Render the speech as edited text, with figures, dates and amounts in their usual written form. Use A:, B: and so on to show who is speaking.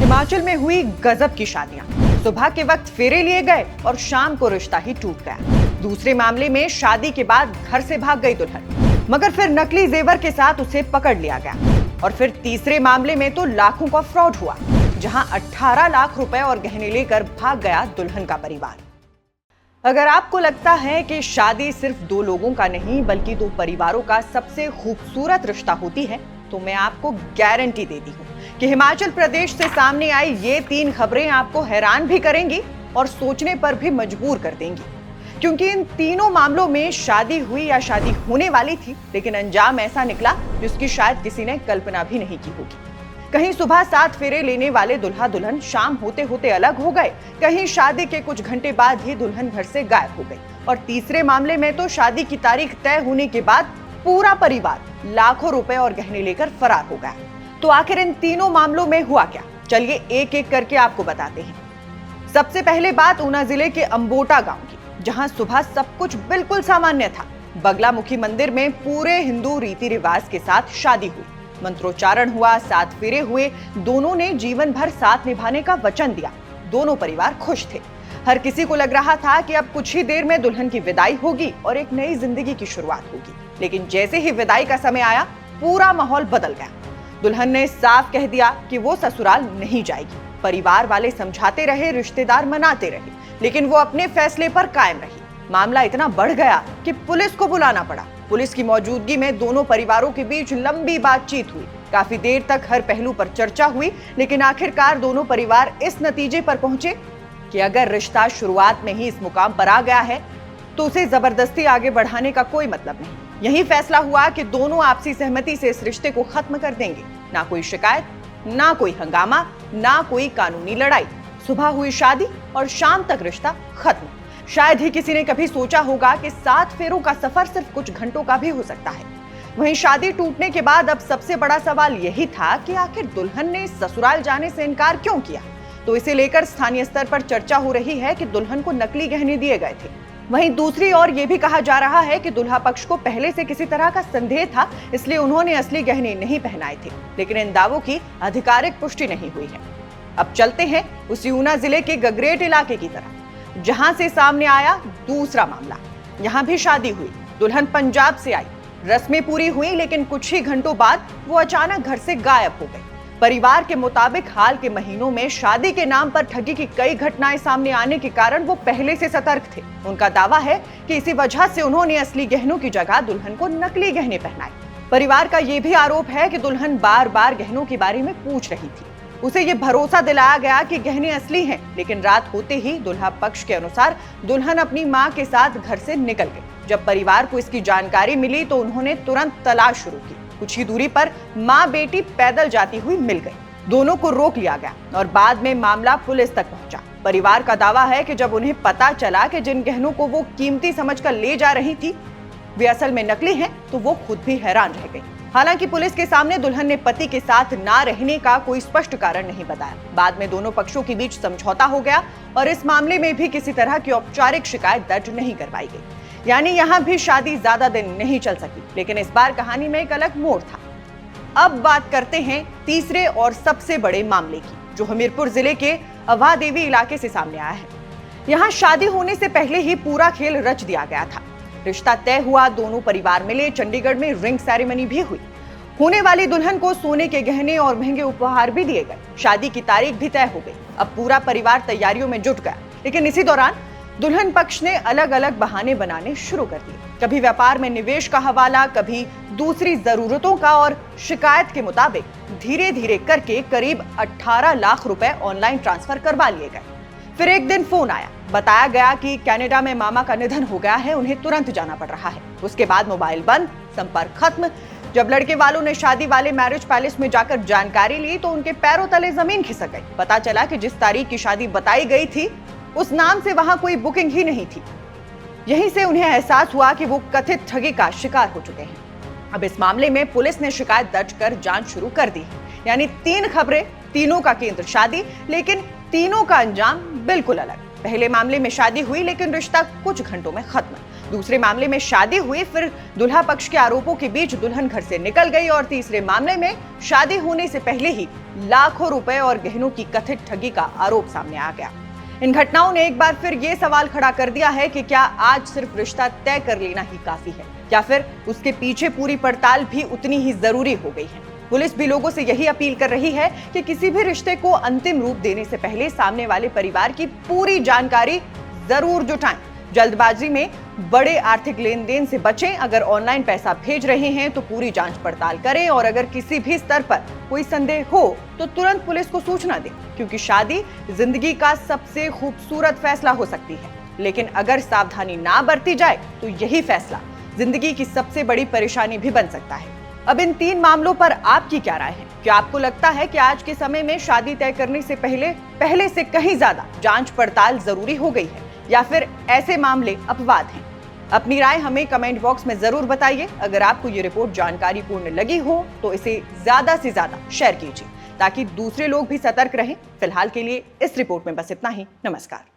A: हिमाचल में हुई गजब की शादियां। सुबह के वक्त फेरे लिए गए और शाम को रिश्ता ही टूट गया। दूसरे मामले में शादी के बाद घर से भाग गई दुल्हन, मगर फिर नकली जेवर के साथ उसे पकड़ लिया गया। और फिर तीसरे मामले में तो लाखों का फ्रॉड हुआ, जहां 18 लाख रुपए और गहने लेकर भाग गया दुल्हन का परिवार। अगर आपको लगता है कि शादी सिर्फ दो लोगों का नहीं बल्कि दो परिवारों का सबसे खूबसूरत रिश्ता होती है, तो मैं आपको गारंटी देती हूँ कि हिमाचल प्रदेश से सामने आई ये 3 खबरें आपको हैरान भी करेंगी और सोचने पर भी मजबूर कर देंगी। क्योंकि इन तीनों मामलों में शादी हुई या शादी होने वाली थी, लेकिन अंजाम ऐसा निकला जिसकी शायद किसी ने कल्पना भी नहीं की होगी। कहीं सुबह 7 फेरे लेने वाले दूल्हा दुल्हन शाम होते होते अलग हो गए, कहीं शादी के कुछ घंटे बाद ही दुल्हन घर से गायब हो गई, और तीसरे मामले में तो शादी की तारीख तय होने के बाद पूरा परिवार लाखों रुपए और गहने लेकर फरार हो गया। तो आखिर इन तीनों मामलों में हुआ क्या, चलिए एक एक करके आपको बताते हैं। सबसे पहले बात ऊना जिले के अंबोटा गांव की, जहां सुबह सब कुछ बिल्कुल सामान्य था। बगलामुखी मंदिर में पूरे हिंदू रीति रिवाज के साथ शादी हुई, मंत्रोच्चारण हुआ, 7 फेरे हुए, दोनों ने जीवन भर साथ निभाने का वचन दिया। दोनों परिवार खुश थे। हर किसी को लग रहा था कि अब कुछ ही देर में दुल्हन की विदाई होगी और एक नई जिंदगी की शुरुआत होगी। लेकिन जैसे ही विदाई का समय आया, पूरा माहौल बदल गया। दुल्हन ने साफ कह दिया कि वो ससुराल नहीं जाएगी। परिवार वाले समझाते रहे, रिश्तेदार मनाते रहे, लेकिन वो अपने फैसले पर कायम रही। मामला इतना बढ़ गया कि पुलिस को बुलाना पड़ा। पुलिस की मौजूदगी में दोनों परिवारों के बीच लंबी बातचीत हुई। काफी देर तक हर पहलू पर चर्चा हुई, लेकिन आखिरकार दोनों परिवार इस नतीजे पर पहुंचे कि अगर रिश्ता शुरुआत में ही इस मुकाम पर आ गया है तो उसे जबरदस्ती आगे बढ़ाने का कोई मतलब नहीं। यही फैसला हुआ कि दोनों आपसी सहमति से इस रिश्ते को खत्म कर देंगे। ना कोई शिकायत, ना कोई हंगामा, ना कोई कानूनी लड़ाई। सुबह हुई शादी और शाम तक रिश्ता खत्म। शायद ही किसी ने कभी सोचा होगा कि 7 फेरों का सफर सिर्फ कुछ घंटों का भी हो सकता है। वहीं शादी टूटने के बाद अब सबसे बड़ा सवाल यही था कि आखिर दुल्हन ने ससुराल जाने से इनकार क्यों किया। तो इसे लेकर स्थानीय स्तर पर चर्चा हो रही है कि दुल्हन को नकली गहने दिए गए थे। वहीं दूसरी ओर यह भी कहा जा रहा है कि दूल्हा पक्ष को पहले से किसी तरह का संदेह था, इसलिए उन्होंने असली गहने नहीं पहनाए थे। लेकिन इन दावों की आधिकारिक पुष्टि नहीं हुई है। अब चलते हैं उसी ऊना जिले के गगरेट इलाके की तरफ, जहां से सामने आया दूसरा मामला। यहां भी शादी हुई, दुल्हन पंजाब से आई, रस्में पूरी हुई, लेकिन कुछ ही घंटों बाद वो अचानक घर से गायब हो गई। परिवार के मुताबिक हाल के महीनों में शादी के नाम पर ठगी की कई घटनाएं सामने आने के कारण वो पहले से सतर्क थे। उनका दावा है कि इसी वजह से उन्होंने असली गहनों की जगह दुल्हन को नकली गहने पहनाए। परिवार का ये भी आरोप है कि दुल्हन बार बार गहनों के बारे में पूछ रही थी। उसे ये भरोसा दिलाया गया कि गहने असली हैं, लेकिन रात होते ही दुल्हा पक्ष के अनुसार दुल्हन अपनी मां के साथ घर से निकल गई। जब परिवार को इसकी जानकारी मिली तो उन्होंने तुरंत तलाश शुरू की। कुछ ही दूरी पर मां बेटी पैदल जाती हुई मिल गई। दोनों को रोक लिया गया और बाद में मामला पुलिस तक पहुंचा। परिवार का दावा है कि जब उन्हें पता चला कि जिन गहनों को वो कीमती समझकर ले जा रही थी वे असल में नकली हैं, तो वो खुद भी हैरान रह गई। हालांकि पुलिस के सामने दुल्हन ने पति के साथ ना रहने का कोई स्पष्ट कारण नहीं बताया। बाद में दोनों पक्षों के बीच समझौता हो गया और इस मामले में भी किसी तरह की औपचारिक शिकायत दर्ज नहीं करवाई गई। यानी यहाँ भी शादी ज्यादा दिन नहीं चल सकी, लेकिन इस बार कहानी में एक अलग मोड़ था। अब बात करते हैं तीसरे और सबसे बड़े मामले की, जो हमीरपुर जिले के अवादेवी इलाके से सामने आया है। यहाँ शादी होने से पहले ही पूरा खेल रच दिया गया था। रिश्ता तय हुआ, दोनों परिवार मिले, चंडीगढ़ में रिंग सेरेमनी भी हुई। होने वाली दुल्हन को सोने के गहने और महंगे उपहार भी दिए गए। शादी की तारीख भी तय हो गई। अब पूरा परिवार तैयारियों में जुट गया, लेकिन इसी दौरान दुल्हन पक्ष ने अलग अलग बहाने बनाने शुरू कर दिए। कभी व्यापार में निवेश का हवाला, कभी दूसरी जरूरतों का, और शिकायत के मुताबिक धीरे धीरे करके करीब 18 लाख रुपए ऑनलाइन ट्रांसफर करवा लिए गए। फिर एक दिन फोन आया, बताया गया कि कनाडा में मामा का निधन हो गया है, उन्हें तुरंत जाना पड़ रहा है। उसके बाद मोबाइल बंद, संपर्क खत्म। जब लड़के वालों ने शादी वाले मैरिज पैलेस में जाकर जानकारी ली तो उनके पैरों तले जमीन खिसक गई। पता चला कि जिस तारीख की शादी बताई गई थी उस नाम से वहां कोई बुकिंग ही नहीं थी। यहीं से उन्हें एहसास हुआ कि वो कथित ठगी का शिकार हो चुके हैं। अब इस मामले में पुलिस ने शिकायत दर्ज कर जांच शुरू कर दी है। यानी 3 खबरें, तीनों का केंद्र शादी, लेकिन तीनों का अंजाम बिल्कुल अलग। पहले मामले में शादी हुई, लेकिन रिश्ता कुछ घंटों में खत्म। दूसरे मामले में शादी हुई, फिर दुल्हा पक्ष के आरोपों के बीच दुल्हन घर से निकल गई और तीसरे मामले में शादी होने से पहले ही लाखों रुपए और गहनों की कथित ठगी का आरोप सामने आ गया। इन घटनाओं ने एक बार फिर ये सवाल खड़ा कर दिया है कि क्या आज सिर्फ रिश्ता तय कर लेना ही काफी है या फिर उसके पीछे पूरी पड़ताल भी उतनी ही जरूरी हो गई है। पुलिस भी लोगों से यही अपील कर रही है कि किसी भी रिश्ते को अंतिम रूप देने से पहले सामने वाले परिवार की पूरी जानकारी जरूर जुटाएं। जल्दबाजी में बड़े आर्थिक लेन देन से बचें। अगर ऑनलाइन पैसा भेज रहे हैं तो पूरी जांच पड़ताल करें और अगर किसी भी स्तर पर कोई संदेह हो तो तुरंत पुलिस को सूचना दें, क्योंकि शादी जिंदगी का सबसे खूबसूरत फैसला हो सकती है, लेकिन अगर सावधानी ना बरती जाए तो यही फैसला जिंदगी की सबसे बड़ी परेशानी भी बन सकता है। अब इन 3 मामलों पर आपकी क्या राय है? क्या आपको लगता है कि आज के समय में शादी तय करने से पहले से कहीं ज्यादा जांच पड़ताल जरूरी हो गई है या फिर ऐसे मामले अपवाद हैं? अपनी राय हमें कमेंट बॉक्स में जरूर बताइए। अगर आपको ये रिपोर्ट जानकारीपूर्ण लगी हो तो इसे ज्यादा से ज्यादा शेयर कीजिए ताकि दूसरे लोग भी सतर्क रहें। फिलहाल के लिए इस रिपोर्ट में बस इतना ही। नमस्कार।